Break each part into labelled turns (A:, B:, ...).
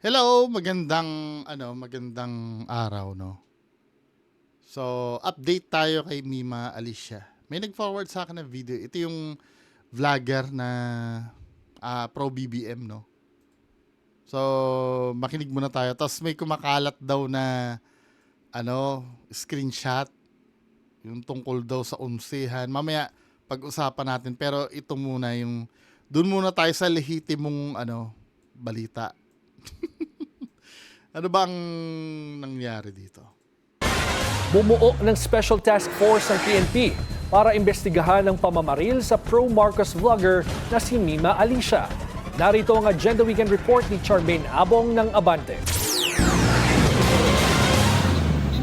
A: Hello, magandang araw, no. So, update tayo kay Mima Alicia. May nag-forward sa akin ng video. Ito yung vlogger na pro BBM, no. So, makinig muna tayo. Tapos may kumakalat daw na screenshot yung tungkol daw sa unsihan. Mamaya pag-usapan natin, pero ito muna yung doon muna tayo sa lehitimong balita. Ano ba ang nangyari dito?
B: Bumuo ng Special Task Force ng PNP para imbestigahan ang pamamaril sa pro-Marcos vlogger na si Mima Alicia. Narito ang Agenda Weekend Report ni Charmaine Abong ng Abante.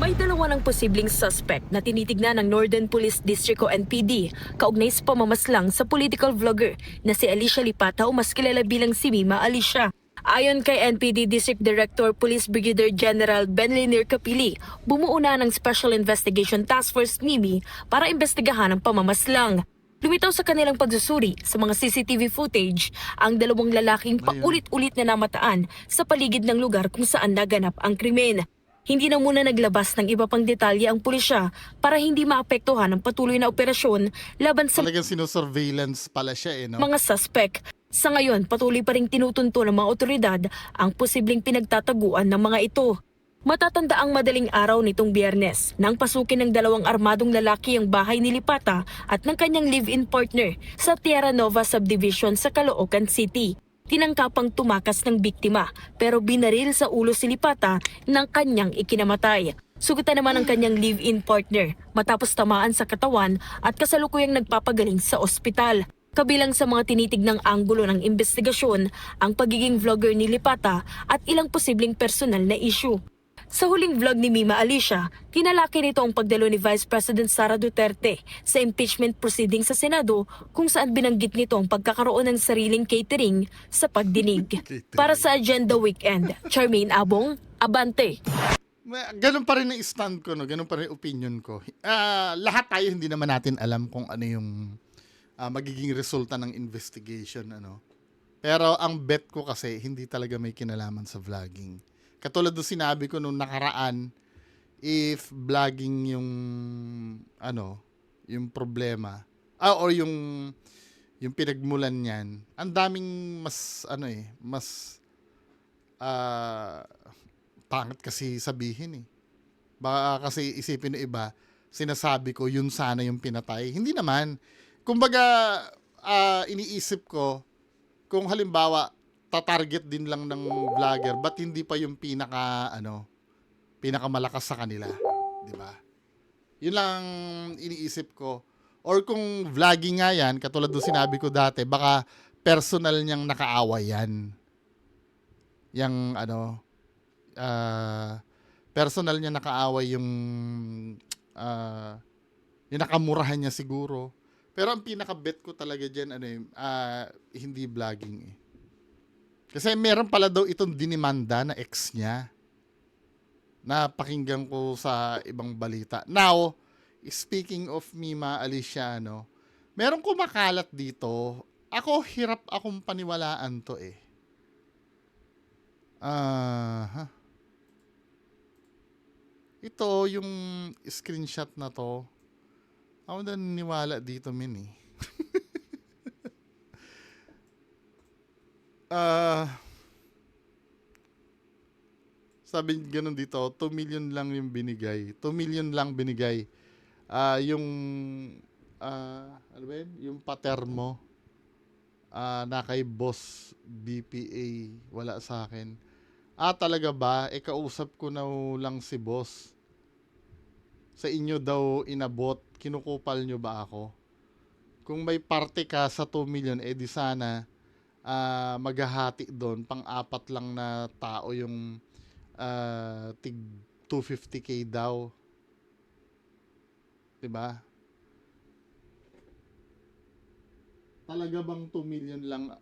C: May dalawa ng posibleng suspect na tinitignan ng Northern Police District o NPD kaugnay sa pamamaslang sa political vlogger na si Alicia Lipata o mas kilala bilang si Mima Alicia. Ayon kay NPD District Director Police Brigadier General Benliner Capili, bumuo na ng Special Investigation Task Force MIMI para imbestigahan ang pamamaslang. Lumitaw sa kanilang pagsusuri sa mga CCTV footage ang dalawang lalaking paulit-ulit na namataan sa paligid ng lugar kung saan naganap ang krimen. Hindi na muna naglabas ng iba pang detalye ang pulisya para hindi maapektuhan ang patuloy na operasyon laban sa
A: Talagang sino-surveillance pala siya no?
C: mga suspect. Sa ngayon, patuloy pa ring tinutunto ng mga otoridad ang posibleng pinagtataguan ng mga ito. Matatanda ang madaling araw nitong Biyernes nang pasukin ng dalawang armadong lalaki ang bahay ni Lipata at ng kanyang live-in partner sa Tierra Nova Subdivision sa Caloocan City. Tinangkapang tumakas ng biktima pero binaril sa ulo si Lipata ng kanyang ikinamatay. Sugatan naman ang kanyang live-in partner matapos tamaan sa katawan at kasalukuyang nagpapagaling sa ospital. Kabilang sa mga tinitignang anggulo ng investigasyon ang pagiging vlogger ni Lipata at ilang posibleng personal na issue. Sa huling vlog ni Mima Alicia, tinalaki nito ang pagdalo ni Vice President Sara Duterte sa impeachment proceeding sa Senado kung saan binanggit nito ang pagkakaroon ng sariling catering sa pagdinig. Para sa Agenda Weekend, Charmaine Abong, Abante.
A: Ganun pa rin ang stand ko, no? Ganun pa rin opinion ko. Lahat tayo hindi naman natin alam kung ano yung magiging resulta ng investigation, Pero ang bet ko kasi, hindi talaga may kinalaman sa vlogging. Katulad ng sinabi ko nung nakaraan, if vlogging yung problema, or yung pinagmulan niyan, ang daming mas pangit kasi sabihin Baka kasi isipin ng iba, sinasabi ko yun sana yung pinatay. Hindi naman. Kumbaga, iniisip ko, kung halimbawa, tatarget din lang ng vlogger, ba't hindi pa yung pinakamalakas sa kanila? Di ba? Yun lang iniisip ko. Or kung vlogging nga yan, katulad ng sinabi ko dati, baka personal niyang nakaaway yan. Yung personal niya nakaaway yung nakamurahan niya siguro. Pero ang pinaka-bet ko talaga dyan, hindi vlogging Kasi meron pala daw itong dinimanda na ex niya. Na pakinggan ko sa ibang balita. Now, speaking of Mima Alicia, meron kumakalat dito. Ako, hirap akong paniwalaan to Ito, yung screenshot na to. Ako na naniwala dito, min Sabi ganun dito, 2 million lang yung binigay. 2 million lang binigay. Yung, ano ba yun? Yung pater mo, na kay boss BPA, wala sa akin. Talaga ba? Kausap ko na lang si boss. Sa inyo daw inabot, kinukupal nyo ba ako? Kung may parte ka sa 2 million, di sana maghahati doon, pang-apat lang na tao yung tig 250k daw. 'Di ba? Talaga bang 2 million lang?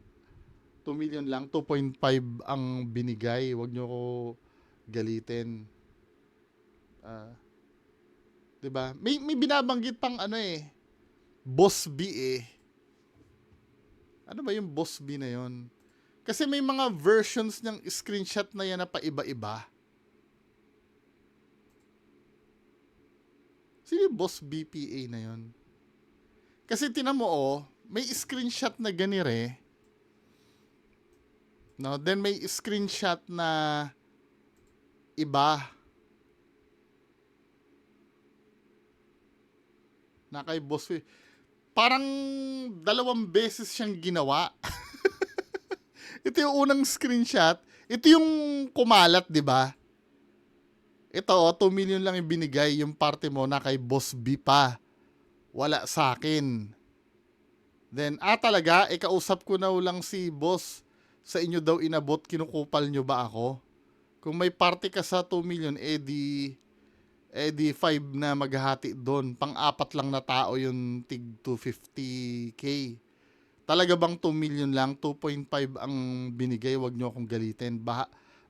A: 2 million lang, 2.5 ang binigay. Huwag nyo ko galitin. 'Di ba? May binabanggit pang Boss B Ano ba yung Boss B na 'yon? Kasi may mga versions ng screenshot na yan na paiba-iba. Sino yung boss BPA na yun? Kasi tinan mo, may screenshot na ganire. No? Then may screenshot na iba. Na kay boss. Parang 2 beses siyang ginawa. Ito yung unang screenshot. Ito yung kumalat, di ba? Ito, 2 million lang yung binigay. Yung parte mo na kay Boss B pa. Wala sa akin. Then, talaga, kausap ko na lang si boss. Sa inyo daw inabot, kinukupal nyo ba ako? Kung may parte ka sa 2 million, di 5 na maghahati doon. Pang-4 lang na tao yung tig 250k. Talaga bang 2 million lang? 2.5 ang binigay, wag nyo akong galitin.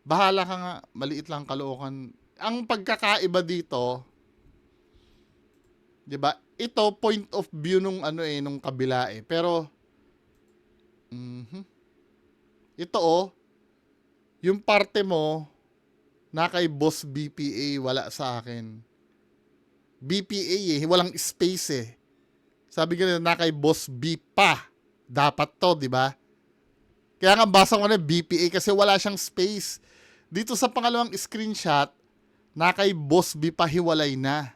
A: Bahala ka nga, maliit lang kalookan. Ang pagkakaiba dito, 'di ba? Ito point of view nung nung kabila eh. Pero ito yung parte mo na kay Boss BPA wala sa akin. BPA walang space eh. Sabi ko na kay Boss B pa. Dapat to, 'di ba? Kaya nga basa ko na BPA kasi wala siyang space. Dito sa pangalawang screenshot, na kay Boss B pa hiwalay na.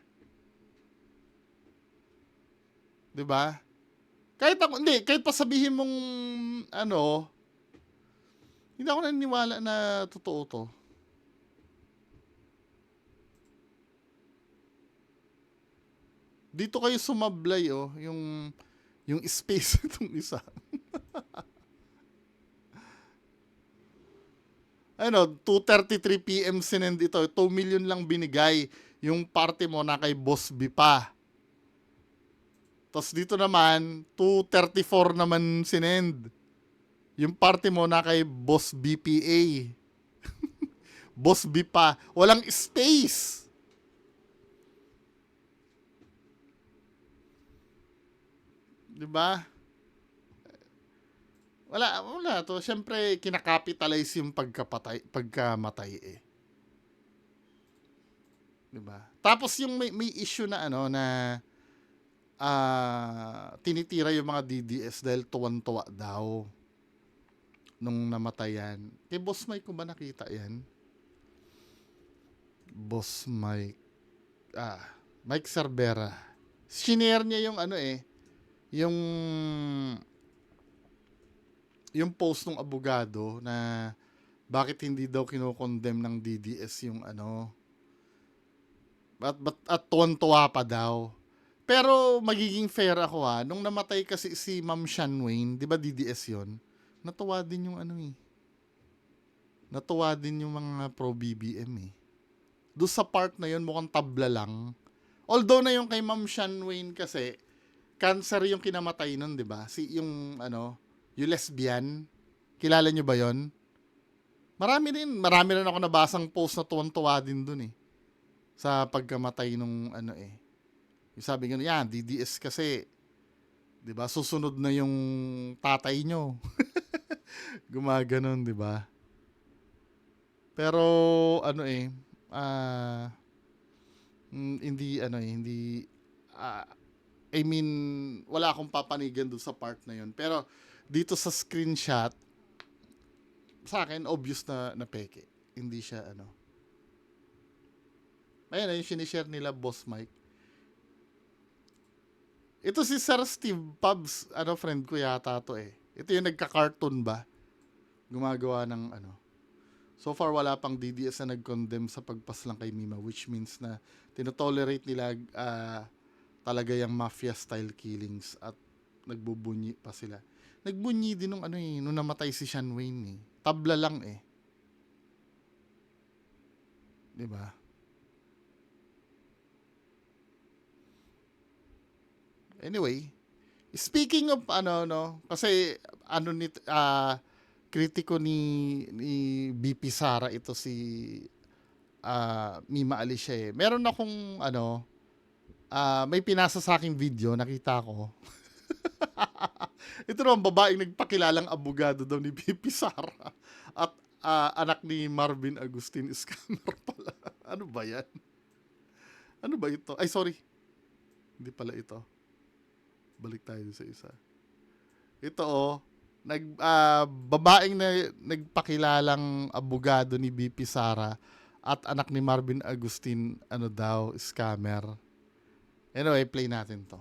A: 'Di ba? Kahit pa sabihin mong hindi ako naniniwala na totoo to. Dito kayo sumablay yung space itong isa. 2:33 PM sinend ito. 2 million lang binigay. Yung parte mo na kay Boss B pa. Tapos dito naman, 2:34 naman sinend. Yung parte mo na kay Boss BPA. Boss B pa. Walang space. Diba? Wala to. Siyempre, kinakapitalize yung pagkamatay eh. Diba? Tapos yung may issue na tinitira yung mga DDS dahil tuwan-tuwa daw nung namatayan. Kay Boss Mike ko ba nakita yan? Boss Mike. Mike Cervera. Shinare niya yung post ng abogado na bakit hindi daw kinokondem ng DDS yung at tuwan-tuwa pa daw. Pero magiging fair ako nung namatay kasi si Ma'am Sean Wayne, 'di ba DDS 'yon? Natuwa din yung Natuwa din yung mga pro BBM eh. Doon sa part na 'yon mukhang tabla lang. Although na yung kay Ma'am Sean Wayne kasi cancer yung kinamatay nun, 'di ba? Yung lesbian. Kilala nyo ba 'yon? Marami rin ako nabasang post na tuwan-tuwa din dun eh. Sa pagkamatay nung Yung sabi nga yan, DDS kasi 'di ba? Susunod na yung tatay nyo. Gumaganon, 'di ba? Pero hindi I mean, wala akong papanigan doon sa part na yun. Pero dito sa screenshot, sa akin obvious na peke. Hindi siya Ayan yung sinishare nila Boss Mike. Ito si Sir Steve Pubs, friend ko yata to eh. Ito yung nagka-cartoon ba? Gumagawa ng So far wala pang DDS na nag-condemn sa pagpaslang kay Mima, which means na tinotolerate nila talaga yung mafia style killings at nagbubunyi pa sila. Nagbunyi din nung nung namatay si Sean Wayne eh. Tabla lang eh. 'Di ba? Anyway, speaking of kasi kritiko ni BP Sara ito si Mima Alicia eh. Meron akong may pinasa sa aking video, nakita ko. Ito naman, babaeng nagpakilalang abogado daw ni VP Sara at anak ni Marvin Agustin, scammer pala. Ano ba yan? Ano ba ito? Ay, sorry. Hindi pala ito. Balik tayo sa isa. Ito babaeng nagpakilalang abogado ni VP Sara at anak ni Marvin Agustin, ano daw, scammer. Anyway, play natin to.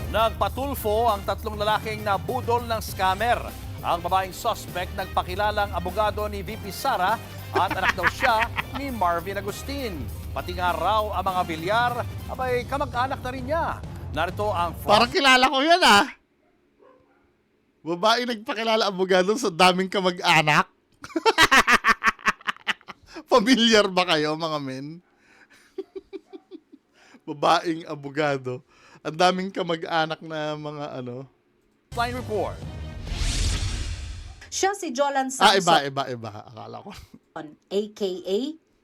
D: Nagpatulfo ang tatlong lalaking nabudol ng scammer. Ang babaeng suspect nagpakilalang abogado ni VP Sara at anak daw siya ni Marvin Agustin. Pati nga raw ang mga bilyar, abay kamag-anak na rin niya. Narito ang
A: Parang kilala ko yan Babae nagpakilala abogado sa daming kamag-anak. Familiar ba kayo, mga men? Babaeng abogado. Ang daming kamag-anak na mga
D: Flying Report.
E: Siya si Jolan Samson,
A: iba. Akala ko.
E: aka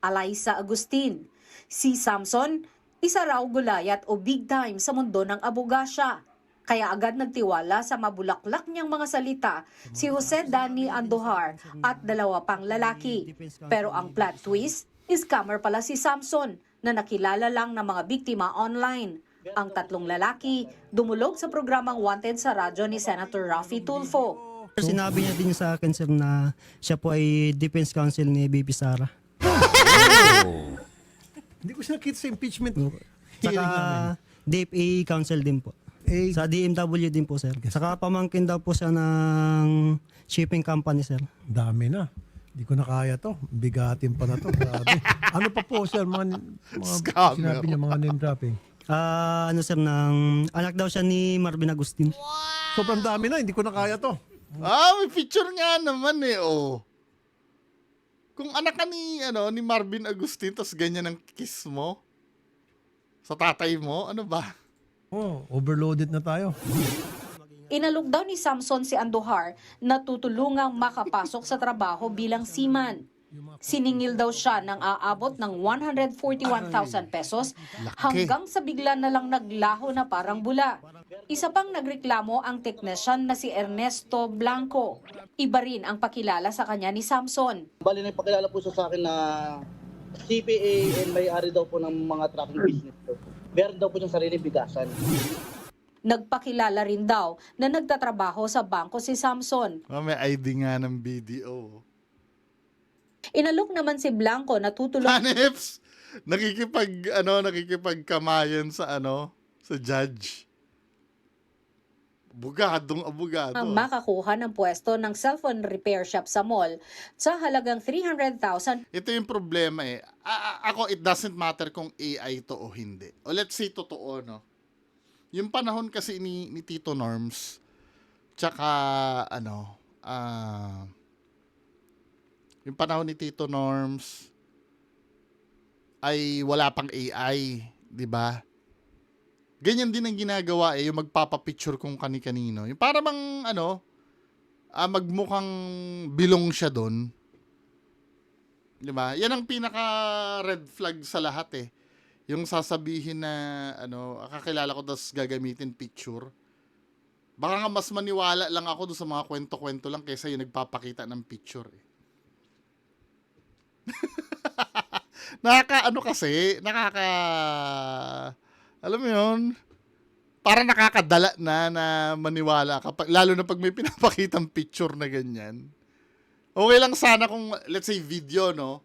E: Alaysa Agustin. Si Samson, isa raw gulayat o big time sa mundo ng abogasya. Kaya agad nagtiwala sa mabulaklak niyang mga salita si Jose Danny Andujar at dalawa pang lalaki. Pero ang plot twist, scammer pala si Samson na nakilala lang ng mga biktima online. Ang tatlong lalaki dumulog sa programang Wanted sa radyo ni Senator Raffy Tulfo.
F: Sinabi niya din sa akin, sir, na siya po ay defense counsel ni Baby Sara.
G: Hindi ko siya nakita sa impeachment.
F: Saka DFA counsel din po. Sa DMW din po, sir. Saka pamangkin daw po siya ng shipping company, sir.
G: Dami na. Hindi ko na kaya to. Bigatin pa na to. Grabe. Ano pa po, sir? Mga
A: Scammer.
G: sinabi niya, mga name dropping.
F: Sir, anak daw siya ni Marvin Agustin.
G: Sobrang dami na. Hindi ko na kaya to.
A: May picture nga naman Kung anak ka ni Marvin Agustin, tas ganyan ang kiss mo sa tatay mo, ano ba?
G: Overloaded na tayo.
E: Inalok daw ni Samson si Andujar na tutulungang makapasok sa trabaho bilang seaman. Siningil daw siya ng aabot ng 141,000 pesos hanggang sa bigla na lang naglaho na parang bula. Isa pang nagreklamo ang technician na si Ernesto Blanco. Iba rin ang pakilala sa kanya ni Samson.
H: Bali, nagpakilala po siya sa akin na CPA and may-ari daw po ng mga trucking business po. Meron daw po siyang sariling bigasan.
E: Nagpakilala rin daw na nagtatrabaho sa bangko si Samson.
A: May ID nga ng BDO.
E: Inalok naman si Blanco na tutulong
A: Haneps, nakikipagkamayan sa sa judge. Abogado.
E: ang makakuha ng pwesto ng cellphone repair shop sa mall sa halagang 300,000
A: Ito yung problema Ako, it doesn't matter kung AI to o hindi. O let's say totoo, no? Yung panahon kasi ni Tito Norms, tsaka, yung panahon ni Tito Norms ay wala pang AI, di ba? Ganyan din ang ginagawa yung magpapapicture kung kani-kanino. Yung para bang, magmukhang bilong siya doon. Di ba? Yan ang pinaka red flag sa lahat Yung sasabihin na, kakilala ko tas gagamitin picture. Baka nga mas maniwala lang ako doon sa mga kwento-kwento lang kaysa yung nagpapakita ng picture alam mo yun, parang nakakadala na maniwala ka, lalo na pag may pinapakitang picture na ganyan. Okay lang sana kung, let's say, video, no?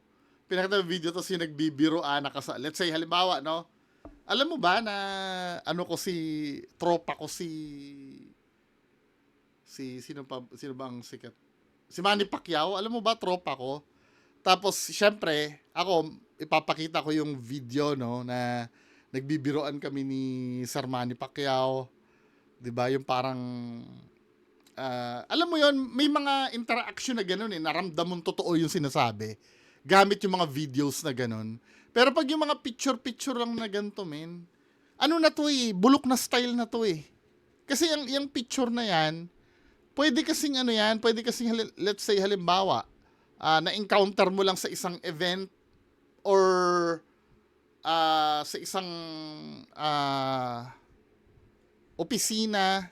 A: Pinakita yung video tapos yung nagbibiro, let's say, halimbawa, no? Alam mo ba na, tropa ko sino ba ang sikat? Si Manny Pacquiao, alam mo ba, tropa ko? Tapos, syempre, ako, ipapakita ko yung video, no, na nagbibiroan kami ni Sir Manny Pacquiao. 'Di ba? Yung parang alam mo 'yon, may mga interaction na ganoon naramdam mong totoo yung sinasabi. Gamit yung mga videos na ganoon. Pero pag yung mga picture lang na ganito, men, na to bulok na style na to Kasi yung picture na yan, pwede kasing let's say halimbawa, na-encounter mo lang sa isang event or sa isang opisina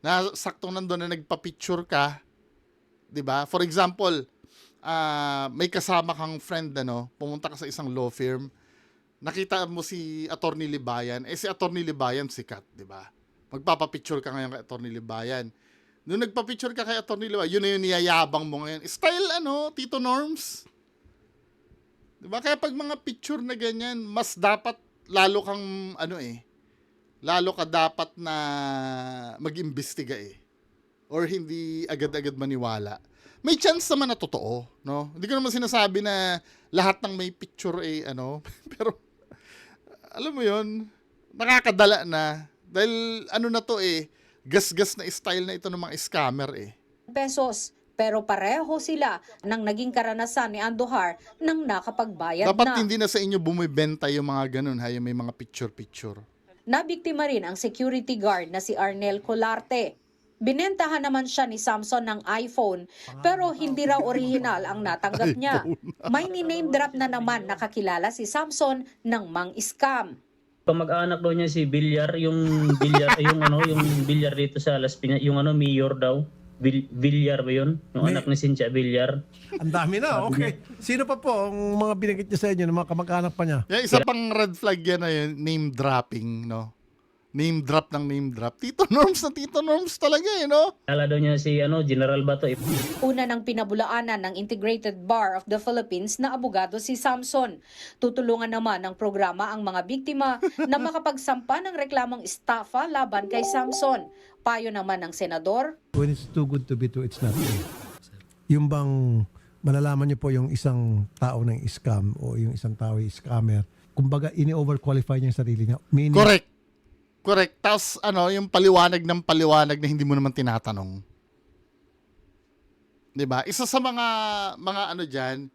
A: na saktong nandun na nagpa-picture ka, 'di ba? For example, may kasama kang friend, pumunta ka sa isang law firm, nakita mo si Attorney Libayan, si Attorney Libayan sikat, 'di ba? Magpapapicture ka ngayon kay Attorney Libayan. Nung nagpa-picture ka kay Attorney Libayan, yun na yung niyayabang mo ngayon. Style Tito Norms. 'Di ba? Kaya pag mga picture na ganyan, mas dapat lalo kang lalo ka dapat na mag-imbestiga or hindi agad-agad maniwala. May chance naman na totoo, no? Hindi ko naman sinasabi na lahat ng may picture pero alam mo 'yon, nakakadala na dahil na to gas-gas na style na ito ng mga scammer
E: pesos. Pero pareho sila nang naging karanasan ni Andujar nang nakapagbayad
A: Dapat
E: na.
A: hindi na sa inyo bumibenta yung mga ganun, yung may mga picture-picture.
E: Nabiktima rin ang security guard na si Arnel Colarte. Binentahan naman siya ni Samson ng iPhone pero hindi raw original ang natanggap niya. May ni-name drop na naman nakakilala si Samson ng mang-scam.
I: Kamag-anak daw niya si Villar, yung Villar dito sa Las Piñas, yung mayor daw. Villar ba yun? Yung anak ni Cynthia Villar.
G: Ang dami na, okay. Sino pa po ang mga binigit niya sa inyo, ng mga kamag-anak pa niya?
A: Isa pang red flag yan na yun, name dropping, no? Name drop ng name drop. Tito Norms na Tito Norms talaga no?
I: Kala daw niya si General Bato.
E: Una ng pinabulaanan ng Integrated Bar of the Philippines na abogado si Samson. Tutulungan naman ng programa ang mga biktima na makapagsampa ng reklamong estafa laban kay Samson. Payo naman ng senador.
G: When it's too good to be true, it's not true. Yung bang malalaman niyo po yung isang tao ng scam o yung isang tao ay scammer, kumbaga ini-overqualify niya yung sarili niya. Meaning,
A: Correct. Tapos yung paliwanag ng paliwanag na hindi mo naman tinatanong. 'Di ba? Isa sa mga diyan,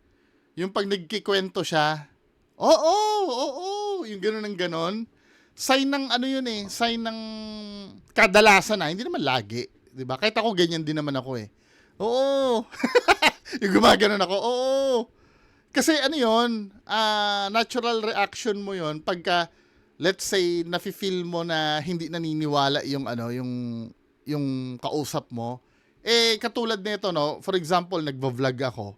A: yung pag nagkikwento siya, oo, yung gano'n ng gano'n, sign ng sign ng kadalasan na, hindi naman lagi, 'di ba? Kahit ako ganyan din naman ako Oo. Yung gumaganon ako, oo. Kasi natural reaction mo 'yon pagka let's say nafi-feel mo na hindi naniniwala yung kausap mo. Katulad nito for example, nagvo-vlog ako.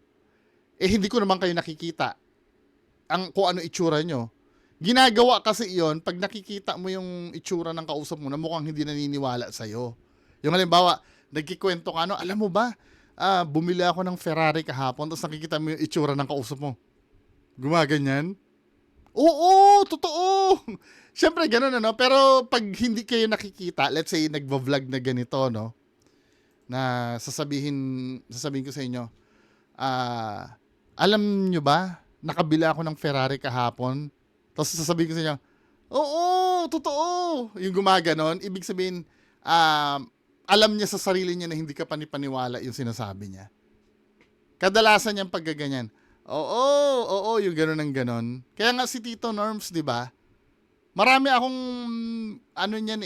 A: Hindi ko naman kayo nakikita kung ano itsura nyo. Ginagawa kasi iyon pag nakikita mo yung itsura ng kausap mo na mukhang hindi naniniwala sa'yo. Yung halimbawa, nagkikwento ka, alam mo ba, bumili ako ng Ferrari kahapon, tapos nakikita mo yung itsura ng kausap mo. Gumaganyan. Oo, totoo. Siyempre ganun pero pag hindi kayo nakikita, let's say nagvo-vlog na ganito na sasabihin ko sa inyo, alam nyo ba, nakabili ako ng Ferrari kahapon, tapos sasabihin ko sa inyo, oo, totoo. Yung gumaganon, ibig sabihin, alam niya sa sarili niya na hindi ka panipaniwala yung sinasabi niya. Kadalasan niyang paggaganyan. Oo, yung gano'n ng gano'n. Kaya nga si Tito Norms, 'di ba? Marami akong niyan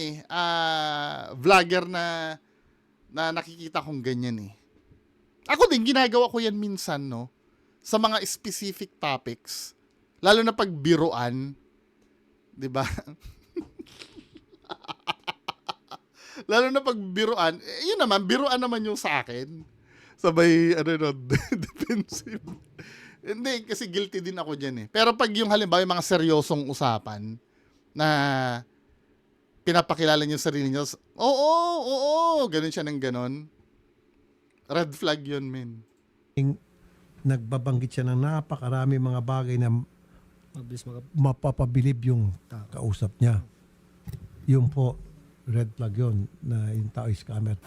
A: vlogger na nakikita kong ganyan Ako din ginagawa ko 'yan minsan sa mga specific topics, lalo na pag biruan, 'di ba? Lalo na pag biruan, yun naman, biruan naman yung sa akin. Sabay defensive. Hindi, kasi guilty din ako dyan Pero pag yung halimbawa yung mga seryosong usapan na pinapakilala niyo sarili niyo, oo, ganun siya ng ganun. Red flag yun, men.
G: Nagbabanggit siya ng napakarami mga bagay na mapapabilib yung kausap niya. Yun po, red flag yun na yung tao is scammer.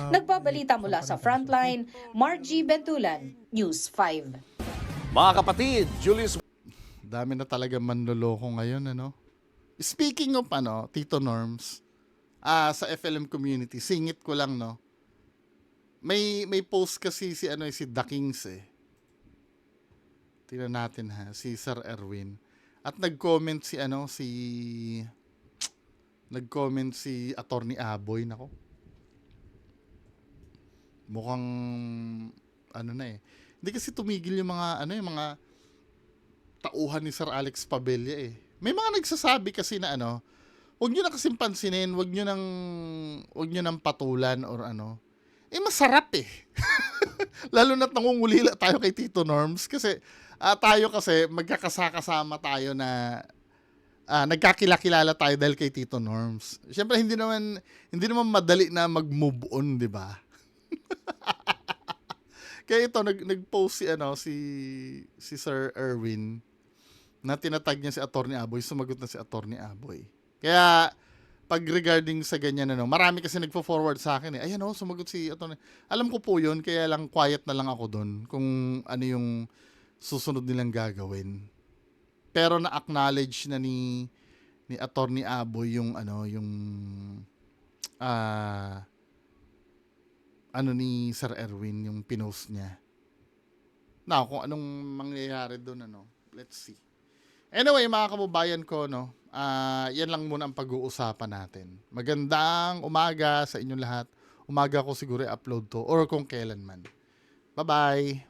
E: Nagbabalita mula sa Frontline, Margie Bentulan, News 5.
D: Mga kapatid, Julius
A: Dami na talaga manloloko ngayon Speaking of Tito Norms, sa FLM community, singit ko lang May post kasi si The Kings Tingnan natin si Sir Erwin. At nag-comment si Attorney Aboy mukhang Hindi kasi tumigil yung mga yung mga tauhan ni Sir Alex Pabella May mga nagsasabi kasi na Huwag nyo na kasing pansinin, huwag nyo nang patulan or ano. Masarap eh. Lalo na't nangungulila tayo kay Tito Norms kasi tayo kasi magkakasama tayo na nagkakilala tayo dahil kay Tito Norms. Siyempre hindi naman madali na mag-move on, 'di ba? Kaya ito nag-post si Sir Erwin na tinatag niya si Attorney Aboy, sumagot na si Attorney Aboy. Kaya pag regarding sa ganyan marami kasi nagfo-forward sa akin eh. Ayan sumagot si Attorney. Alam ko po 'yun, kaya lang quiet na lang ako doon kung ano yung susunod nilang gagawin. Pero na-acknowledge na ni Attorney Aboy yung ni Sir Erwin, yung pinost niya. Now, kung anong mangyayari doon, let's see. Anyway, mga kababayan ko, yan lang muna ang pag-uusapan natin. Magandang umaga sa inyong lahat. Umaga ko siguro i-upload to or kung kailan man. Bye-bye!